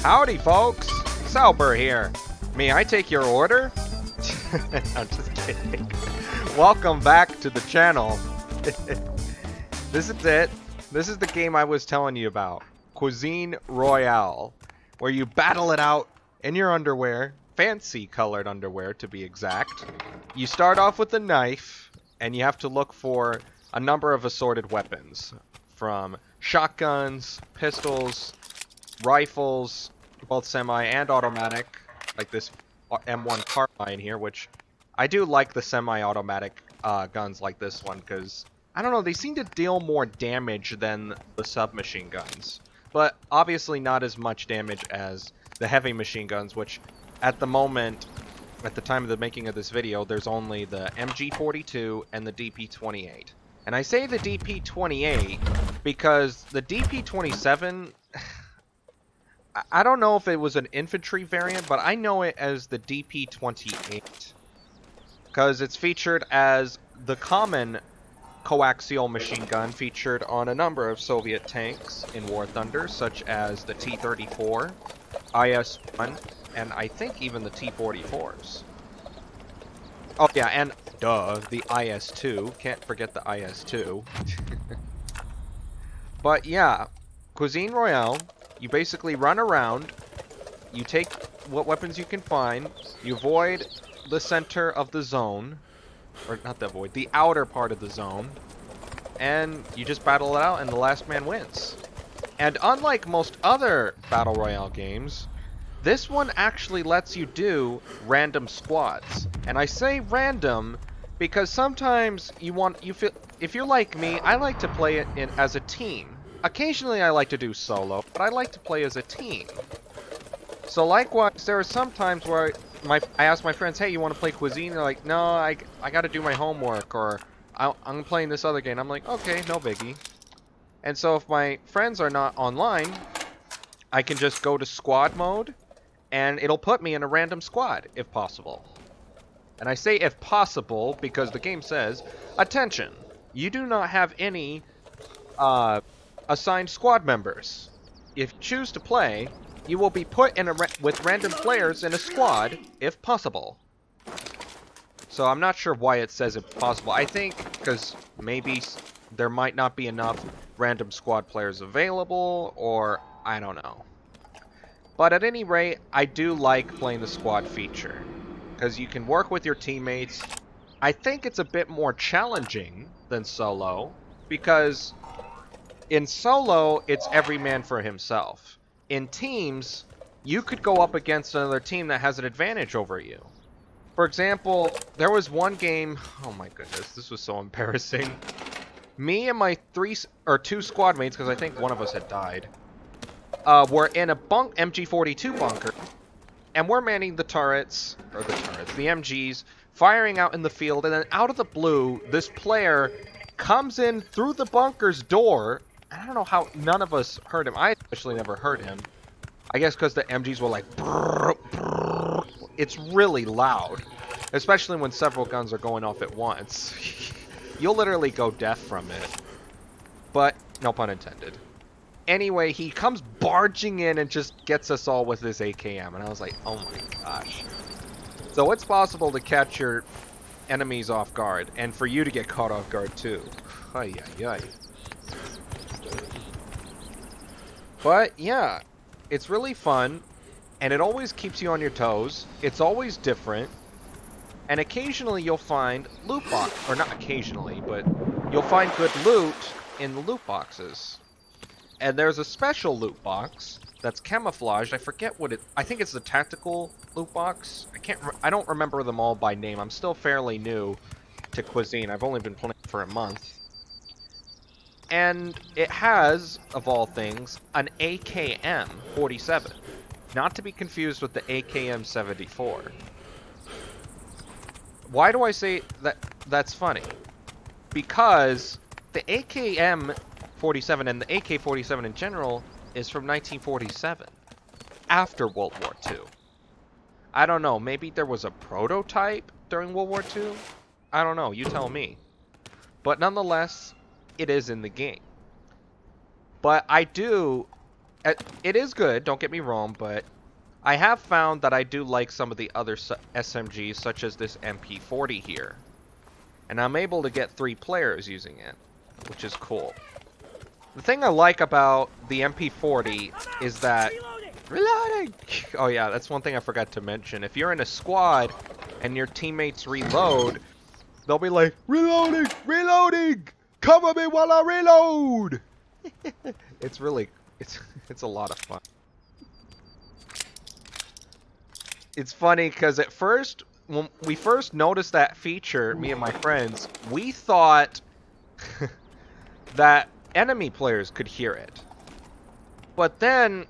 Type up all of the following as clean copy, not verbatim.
Howdy, folks. Sauber here. May I take your order? I'm just kidding. Welcome back to the channel. This is it. This is the game I was telling you about. Cuisine Royale. Where you battle it out in your underwear. Fancy colored underwear, to be exact. You start off with a knife, and you have to look for a number of assorted weapons. From shotguns, pistols, rifles, both semi and automatic, like this M1 carbine here, which I do like the semi-automatic guns like this one, because, I don't know, they seem to deal more damage than the submachine guns. But obviously not as much damage as the heavy machine guns, which at the moment, at the time of the making of this video, there's only the MG42 and the DP28. And I say the DP28 because the DP27, I don't know if it was an infantry variant, but I know it as the DP28. Because it's featured as the common coaxial machine gun featured on a number of Soviet tanks in War Thunder, such as the T-34, IS-1, and I think even the T-44s. Oh yeah, and duh, the IS-2. Can't forget the IS-2. But yeah, Cuisine Royale, you basically run around, you take what weapons you can find, you avoid the center of the zone, or not the void, the outer part of the zone, and you just battle it out and the last man wins. And unlike most other Battle Royale games, this one actually lets you do random squads. And I say random because sometimes you feel, if you're like me, I like to play it as a team. Occasionally I like to do solo, but I like to play as a team. So likewise, there are some times where I ask my friends, hey, you want to play Cuisine? They're like, no, I got to do my homework, or I'm playing this other game. I'm like, okay, no biggie. And so if my friends are not online, I can just go to squad mode, and it'll put me in a random squad, if possible. And I say if possible because the game says, attention, you do not have any assigned squad members. If you choose to play, you will be put in with random players in a squad, if possible. So I'm not sure why it says if possible. I think because maybe there might not be enough random squad players available, or I don't know. But at any rate, I do like playing the squad feature, because you can work with your teammates. I think it's a bit more challenging than solo, because in solo, it's every man for himself. In teams, you could go up against another team that has an advantage over you. For example, there was one game, oh my goodness, this was so embarrassing. Me and my two squad mates, because I think one of us had died, were in a MG42 bunker, and we're manning the turrets, the MGs, firing out in the field, and then out of the blue, this player comes in through the bunker's door. I don't know how none of us heard him. I especially never heard him. I guess because the MGs were like, brrr, brrr. It's really loud, especially when several guns are going off at once. You'll literally go deaf from it. But, no pun intended. Anyway, he comes barging in and just gets us all with his AKM, and I was like, oh my gosh. So it's possible to catch your enemies off guard, and for you to get caught off guard too. Ay, ay, ay. But yeah, it's really fun, and it always keeps you on your toes. It's always different, and occasionally you'll find loot box, or not occasionally, but you'll find good loot in the loot boxes. And there's a special loot box that's camouflaged. I forget what I think it's the tactical loot box. I don't remember them all by name. I'm still fairly new to Cuisine. I've only been playing for a month. And it has, of all things, an AKM-47. Not to be confused with the AKM-74. Why do I say that's funny? Because the AKM-47 and the AK-47 in general is from 1947, after World War II. I don't know, maybe there was a prototype during World War II? I don't know, you tell me. But nonetheless, it is in the game. But I do It is good, don't get me wrong, but I have found that I do like some of the other SMGs, such as this MP40 here. And I'm able to get 3 players using it, which is cool. The thing I like about the MP40 is that... Reloading! Oh yeah, that's one thing I forgot to mention. If you're in a squad and your teammates reload, they'll be like, reloading! Reloading! Cover me while I reload! It's really... It's a lot of fun. It's funny because at first, when we first noticed that feature, me and my friends, we thought that enemy players could hear it. But then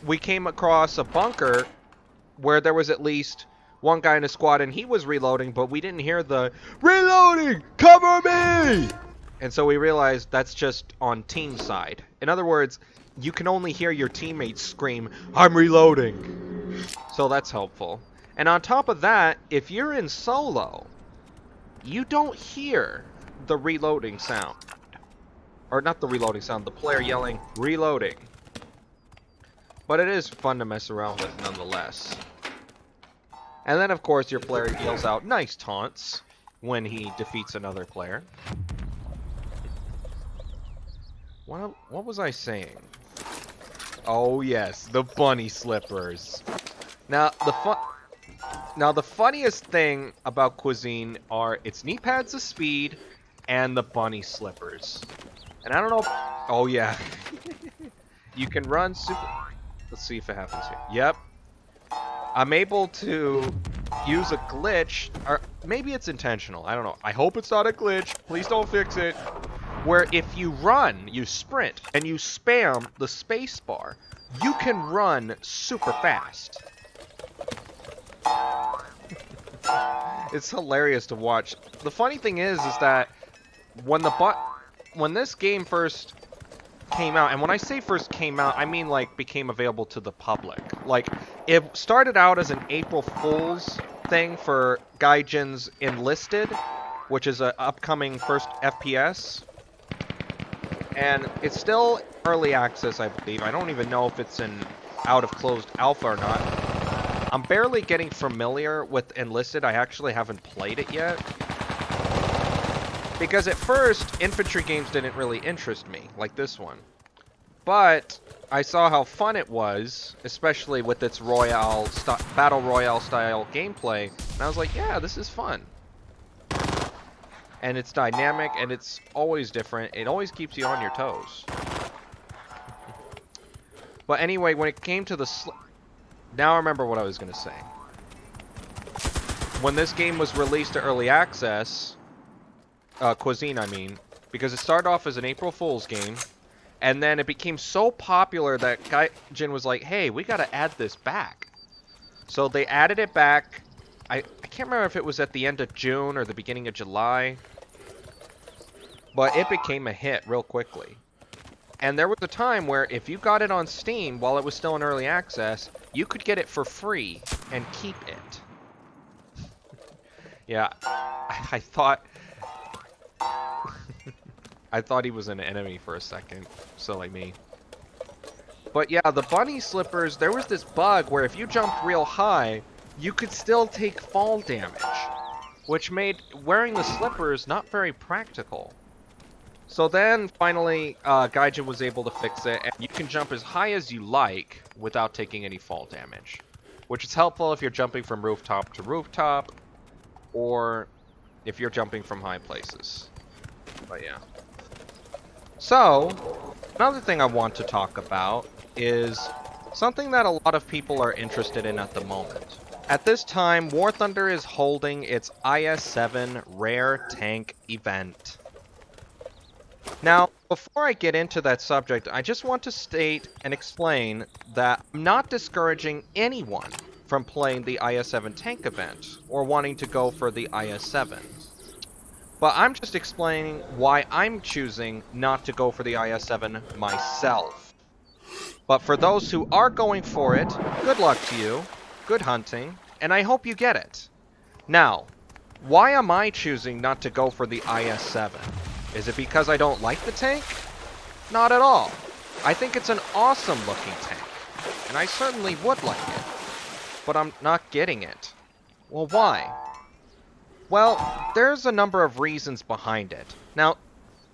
we came across a bunker where there was at least one guy in a squad and he was reloading, but we didn't hear the reloading, cover me! And so we realized that's just on team side. In other words, you can only hear your teammates scream, I'm reloading. So that's helpful. And on top of that, if you're in solo, you don't hear the reloading sound. Or not the reloading sound, the player yelling, reloading. But it is fun to mess around with nonetheless. And then of course your player yells out nice taunts when he defeats another player. What was I saying? Oh yes, the bunny slippers. Now the funniest thing about Cuisine are its knee pads of speed and the bunny slippers. And I don't know. Oh yeah, you can run super. Let's see if it happens here. Yep, I'm able to use a glitch, or maybe it's intentional. I don't know. I hope it's not a glitch. Please don't fix it. Where if you run, you sprint, and you spam the space bar, you can run super fast. It's hilarious to watch. The funny thing is that when this game first came out, and when I say first came out, I mean like became available to the public. Like, it started out as an April Fool's thing for Gaijin's Enlisted, which is an upcoming first FPS. And it's still early access, I believe. I don't even know if it's in out of closed alpha or not. I'm barely getting familiar with Enlisted. I actually haven't played it yet. Because at first, infantry games didn't really interest me, like this one. But I saw how fun it was, especially with its Battle Royale style gameplay, and I was like, yeah, this is fun. And it's dynamic, and it's always different. It always keeps you on your toes. But anyway, when it came to the... Now I remember what I was going to say. When this game was released to early access... Cuisine, I mean. Because it started off as an April Fool's game. And then it became so popular that Gaijin was like, hey, we got to add this back. So they added it back... I can't remember if it was at the end of June or the beginning of July. But it became a hit real quickly. And there was a time where if you got it on Steam while it was still in early access, you could get it for free and keep it. Yeah, I thought... I thought he was an enemy for a second, silly me. But yeah, the bunny slippers, there was this bug where if you jumped real high, you could still take fall damage, which made wearing the slippers not very practical. So then, finally, Gaijin was able to fix it, and you can jump as high as you like without taking any fall damage, which is helpful if you're jumping from rooftop to rooftop, or if you're jumping from high places. But yeah. So, another thing I want to talk about is something that a lot of people are interested in at the moment. At this time, War Thunder is holding its IS-7 Rare Tank event. Now, before I get into that subject, I just want to state and explain that I'm not discouraging anyone from playing the IS-7 tank event or wanting to go for the IS-7. But I'm just explaining why I'm choosing not to go for the IS-7 myself. But for those who are going for it, good luck to you, good hunting, and I hope you get it. Now, why am I choosing not to go for the IS-7? Is it because I don't like the tank? Not at all. I think it's an awesome looking tank, and I certainly would like it, but I'm not getting it. Well, why? Well, there's a number of reasons behind it. Now,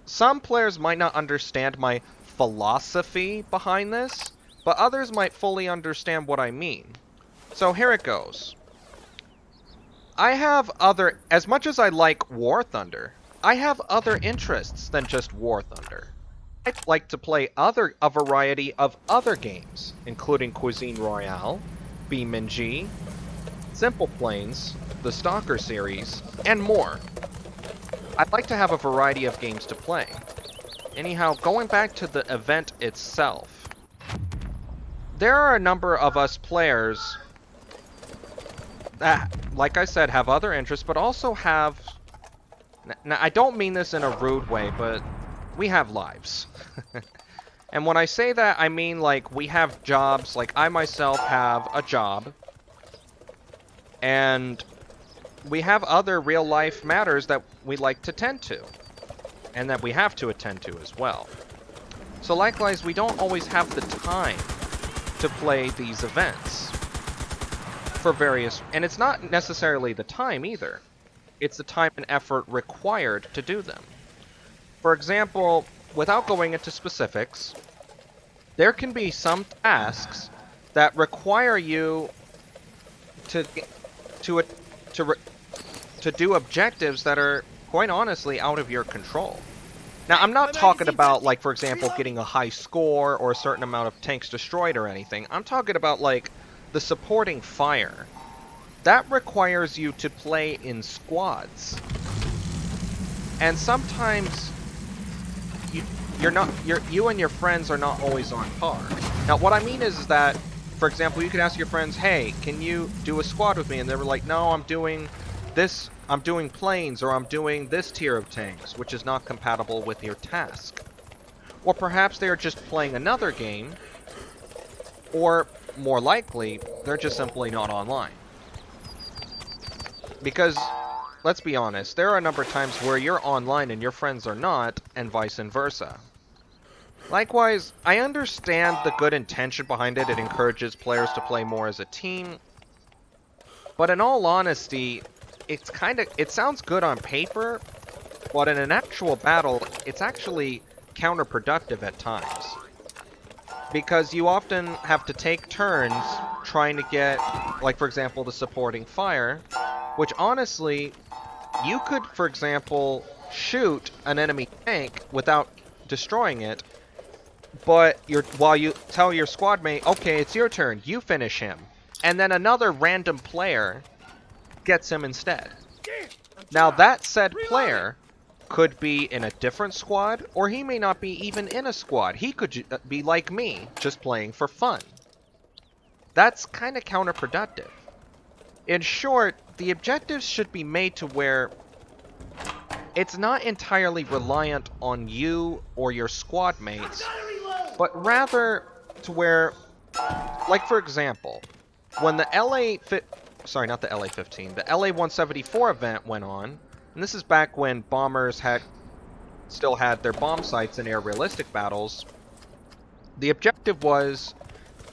some players might not understand my philosophy behind this, but others might fully understand what I mean. So here it goes. I have as much as I like War Thunder, I have other interests than just War Thunder. I'd like to play a variety of other games, including Cuisine Royale, BeamNG, Simple Planes, the Stalker series, and more. I'd like to have a variety of games to play. Anyhow, going back to the event itself, there are a number of us players that, like I said, have other interests, but also have... Now, I don't mean this in a rude way, but we have lives. And when I say that, I mean, like, we have jobs. Like, I myself have a job. And we have other real-life matters that we like to tend to. And that we have to attend to as well. So likewise, we don't always have the time to play these events. For various... And it's not necessarily the time, either. It's the time and effort required to do them. For example, without going into specifics, there can be some tasks that require you to do objectives that are, quite honestly, out of your control. Now, I'm not talking about, like, for example, getting a high score or a certain amount of tanks destroyed or anything. I'm talking about, like, the supporting fire. That requires you to play in squads. And sometimes you and your friends are not always on par. Now, what I mean is that, for example, you could ask your friends, hey, can you do a squad with me? And they were like, no, I'm doing this, I'm doing planes, or I'm doing this tier of tanks, which is not compatible with your task. Or perhaps they are just playing another game, or more likely, they're just simply not online. Because, let's be honest, there are a number of times where you're online and your friends are not, and vice versa. Likewise, I understand the good intention behind it. It encourages players to play more as a team. But in all honesty, it sounds good on paper, but in an actual battle, it's actually counterproductive at times. Because you often have to take turns trying to get, like for example, the supporting fire, which honestly, you could, for example, shoot an enemy tank without destroying it, but while you tell your squad mate, okay, it's your turn, you finish him, and then another random player gets him instead. Now that said player could be in a different squad, or he may not be even in a squad. He could be like me, just playing for fun. That's kind of counterproductive. In short, the objectives should be made to where it's not entirely reliant on you or your squad mates, but rather to where, like for example, when the LA-174 event went on, and this is back when bombers still had their bomb sights in air realistic battles, the objective was,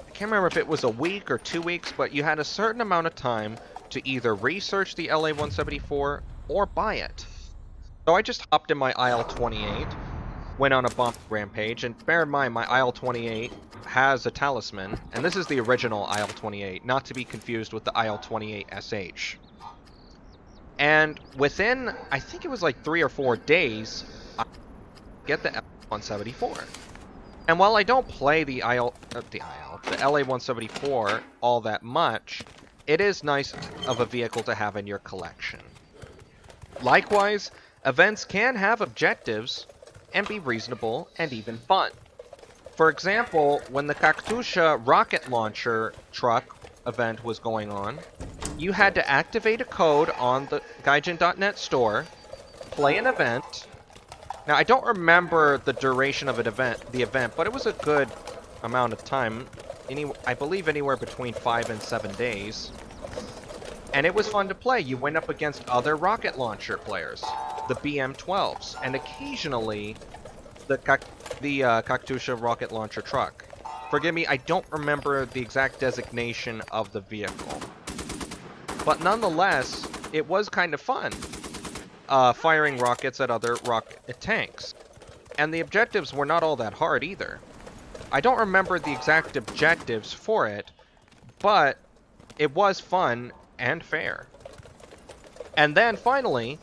I can't remember if it was a week or 2 weeks, but you had a certain amount of time to either research the LA-174 or buy it. So I just hopped in my IL-28, went on a bomb rampage, and bear in mind my IL-28 has a talisman, and this is the original IL-28, not to be confused with the IL-28SH. And within, I think it was like 3 or 4 days, I get the LA-174. And while I don't play the LA-174 all that much, it is nice of a vehicle to have in your collection. Likewise, events can have objectives and be reasonable and even fun. For example, when the Katyusha rocket launcher truck event was going on, you had to activate a code on the Gaijin.net store, play an event. Now, I don't remember the duration of the event, but it was a good amount of time. I believe anywhere between 5 and 7 days. And it was fun to play. You went up against other rocket launcher players, the BM-12s, and occasionally the the Katyusha rocket launcher truck. Forgive me, I don't remember the exact designation of the vehicle. But nonetheless, it was kind of fun, firing rockets at other rocket tanks. And the objectives were not all that hard either. I don't remember the exact objectives for it, but it was fun and fair. And then finally,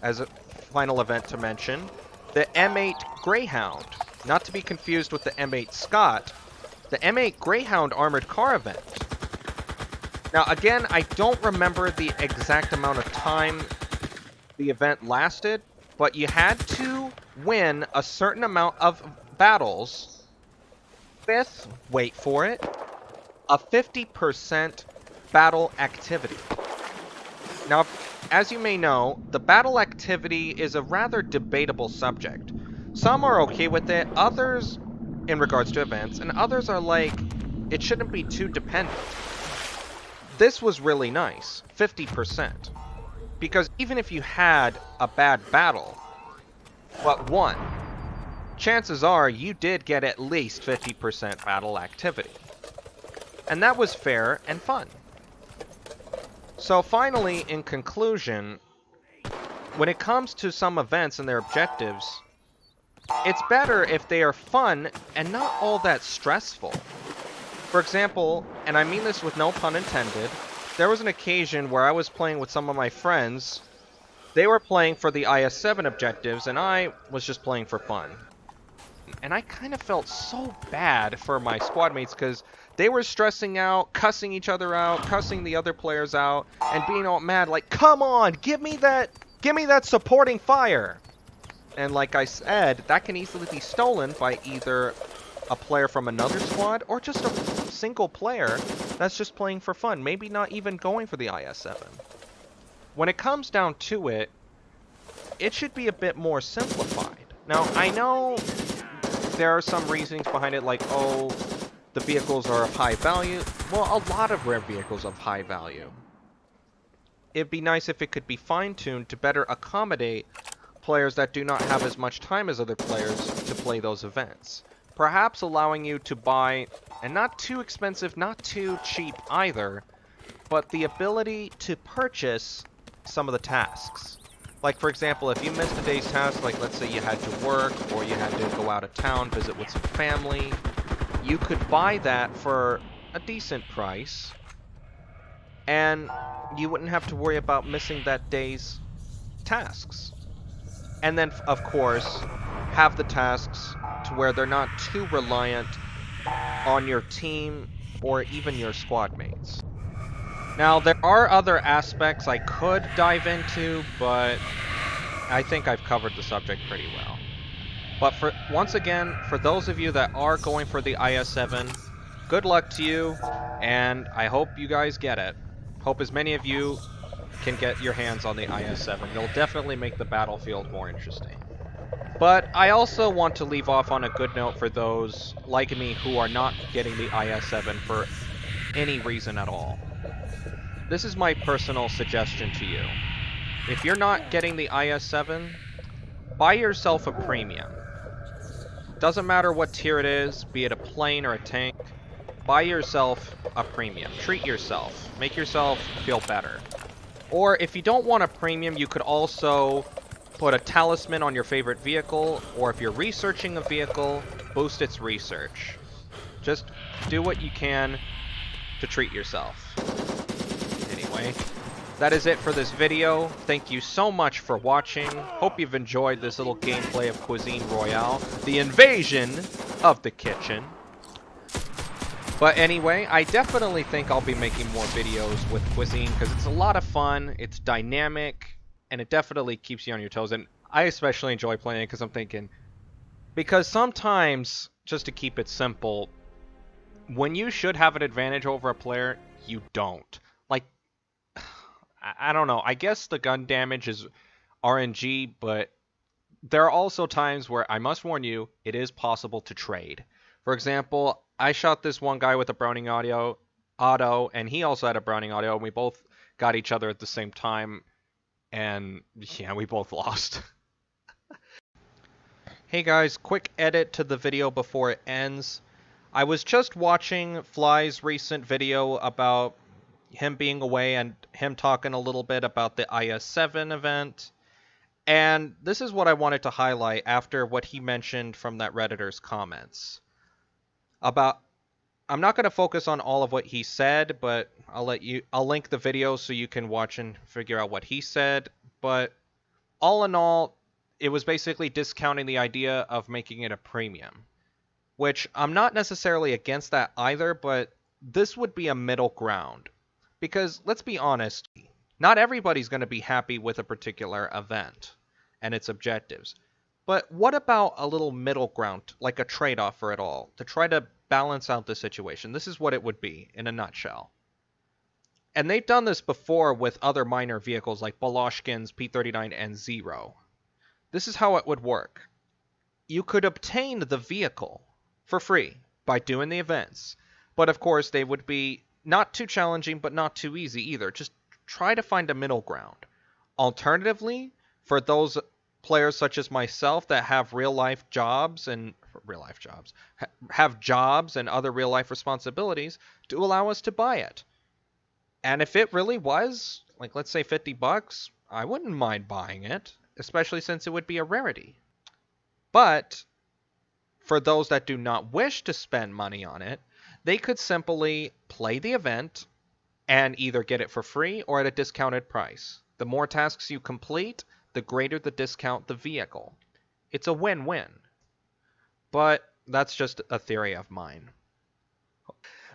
as a final event to mention, the M8 Greyhound. Not to be confused with the M8 Scott, the M8 Greyhound armored car event. Now again, I don't remember the exact amount of time the event lasted, but you had to win a certain amount of battles with, wait for it, a 50% battle activity. Now, as you may know, the battle activity is a rather debatable subject. Some are okay with it, others, in regards to events, and others are like, it shouldn't be too dependent. This was really nice, 50%. Because even if you had a bad battle, but won, chances are you did get at least 50% battle activity. And that was fair and fun. So finally, in conclusion, when it comes to some events and their objectives, it's better if they are fun and not all that stressful. For example, and I mean this with no pun intended, there was an occasion where I was playing with some of my friends. They were playing for the IS-7 objectives, and I was just playing for fun. And I kind of felt so bad for my squad mates because they were stressing out, cussing each other out, cussing the other players out, and being all mad like, come on, give me that supporting fire. And like I said, that can easily be stolen by either a player from another squad or just a single player that's just playing for fun, maybe not even going for the IS-7. When it comes down to it, it should be a bit more simplified. Now, I know there are some reasonings behind it, like, oh, the vehicles are of high value. Well, a lot of rare vehicles of high value. It'd be nice if it could be fine-tuned to better accommodate players that do not have as much time as other players to play those events. Perhaps allowing you to buy, and not too expensive, not too cheap either, but the ability to purchase some of the tasks. Like, for example, if you missed a day's task, like let's say you had to work, or you had to go out of town, visit with some family, you could buy that for a decent price, and you wouldn't have to worry about missing that day's tasks. And then, of course, have the tasks to where they're not too reliant on your team or even your squad mates. Now, there are other aspects I could dive into, but I think I've covered the subject pretty well. But once again, for those of you that are going for the IS-7, good luck to you, and I hope you guys get it. Hope as many of you can get your hands on the IS-7. It'll definitely make the battlefield more interesting. But I also want to leave off on a good note for those like me who are not getting the IS-7 for any reason at all. This is my personal suggestion to you. If you're not getting the IS-7, buy yourself a premium. Doesn't matter what tier it is, be it a plane or a tank, buy yourself a premium. Treat yourself. Make yourself feel better. Or if you don't want a premium, you could also put a talisman on your favorite vehicle, or if you're researching a vehicle, boost its research. Just do what you can to treat yourself. Anyway, that is it for this video. Thank you so much for watching. Hope you've enjoyed this little gameplay of Cuisine Royale, the invasion of the kitchen. But anyway, I definitely think I'll be making more videos with Cuisine because it's a lot of fun, it's dynamic, and it definitely keeps you on your toes. And I especially enjoy playing it because I'm thinking, because sometimes, just to keep it simple, when you should have an advantage over a player, you don't. Like, I don't know, I guess the gun damage is RNG, but there are also times where, I must warn you, it is possible to trade. For example, I shot this one guy with a Browning auto, and he also had a Browning auto, and we both got each other at the same time, and yeah, we both lost. Hey guys, quick edit to the video before it ends. I was just watching Fly's recent video about him being away and him talking a little bit about the IS-7 event. And this is what I wanted to highlight after what he mentioned from that Redditor's comments. I'm not going to focus on all of what he said, but I'll link the video so you can watch and figure out what he said. But all in all, it was basically discounting the idea of making it a premium, which I'm not necessarily against that either, but this would be a middle ground. Because let's be honest, not everybody's going to be happy with a particular event and its objectives. But what about a little middle ground, like a trade-off for it all, to try to balance out the situation? This is what it would be in a nutshell. And they've done this before with other minor vehicles like Baloshkin's P-39 and Zero. This is how it would work. You could obtain the vehicle for free by doing the events. But of course, they would be not too challenging, but not too easy either. Just try to find a middle ground. Alternatively, for those players such as myself that have have jobs and other real life responsibilities, to allow us to buy it. And if it really was, like let's say $50, I wouldn't mind buying it, especially since it would be a rarity. But for those that do not wish to spend money on it, they could simply play the event and either get it for free or at a discounted price. The more tasks you complete, the greater the discount the vehicle. It's a win-win. But that's just a theory of mine.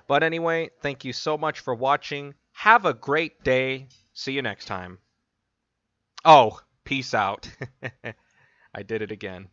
But anyway, thank you so much for watching. Have a great day. See you next time. Oh, peace out. I did it again.